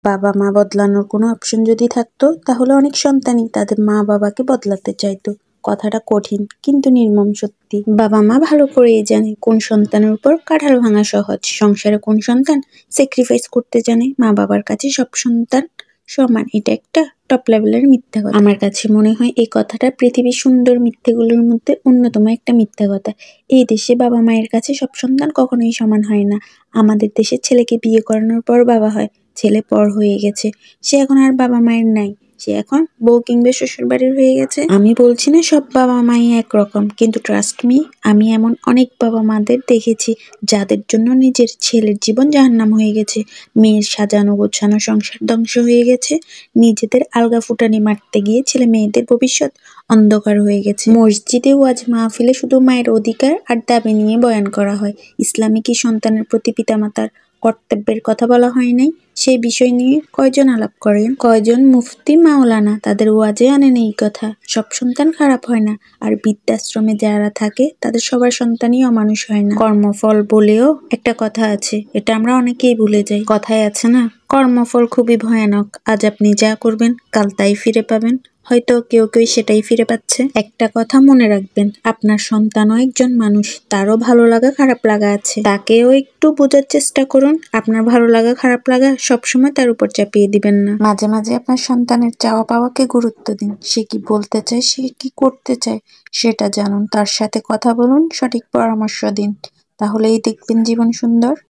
বাবা মা বদলানোর কোনো অপশন যদি থাকতো তাহলে অনেক সন্তানই তাদের মা বাবাকে বদলাতে চাইতো। কথাটা কঠিন কিন্তু নির্মম সত্যি। বাবা মা ভালো করেই জানে কোন সন্তানের উপর কাঁঠাল ভাঙা সহজ, সংসারে কোন সন্তান স্যাক্রিফাইস করতে জানে। মা বাবার কাছে সব সন্তান সমান, এটা একটা টপ লেভেলের মিথ্যা কথা। আমার কাছে মনে হয় এই কথাটা পৃথিবীর সুন্দর মিথ্যেগুলোর মধ্যে অন্যতম একটা মিথ্যা কথা। এই দেশে বাবা মায়ের কাছে সব সন্তান কখনোই সমান হয় না। আমাদের দেশে ছেলেকে বিয়ে করানোর পর বাবা হয়, ছেলে পর হয়ে গেছে, সে এখন আর বাবা মায়ের নাই, সে এখন বউ কিংবা শ্বশুর বাড়ির হয়ে গেছে। আমি বলছি না সব বাবা মাই একরকম, কিন্তু ট্রাস্ট মি, আমি এমন অনেক বাবা মাদের দেখেছি যাদের জন্য নিজের ছেলের জীবন জাহান্নাম হয়ে গেছে, মেয়ের সাজানো গোছানো সংসার ধ্বংস হয়ে গেছে, নিজেদের আলগা ফুটানি মারতে গিয়ে ছেলে মেয়েদের ভবিষ্যৎ অন্ধকার হয়ে গেছে। মসজিদে ওয়াজ মাহফিলে শুধু মায়ের অধিকার আর দাবি নিয়ে বয়ান করা হয়, ইসলামে কি সন্তানের প্রতি পিতামাতার কর্তব্যের কথা বলা হয় নাই? সেই বিষয় নিয়ে কয়জন আলাপ করেন, কয়জন মুফতি মাওলানা তাদের ওয়াজে আনেন এই কথা? সব সন্তান খারাপ হয় না, আর বৃদ্ধাশ্রমে যারা থাকে তাদের সবার সন্তানই অমানুষ হয় না। কর্মফল বলেও একটা কথা আছে, এটা আমরা অনেকেই ভুলে যাই। কথায় আছে না, কর্মফল খুবই ভয়ানক, আজ আপনি যা করবেন কাল তাই ফিরে পাবেন। হয়তো কেউ কেউ সেটাই ফিরে পাচ্ছে। একটা কথা মনে রাখবেন, আপনার সন্তানও একজন মানুষ, তারও ভালো লাগা খারাপ লাগা আছে, তাকেও একটু বোঝার চেষ্টা করুন। আপনার ভালো লাগা খারাপ লাগা সবসময় তার উপর চাপিয়ে দিবেন না। মাঝে মাঝে আপনার সন্তানের চাওয়া পাওয়াকে গুরুত্ব দিন, সে কি বলতে চায়, সে কি করতে চায় সেটা জানুন, তার সাথে কথা বলুন, সঠিক পরামর্শ দিন, তাহলেই দেখবেন জীবন সুন্দর।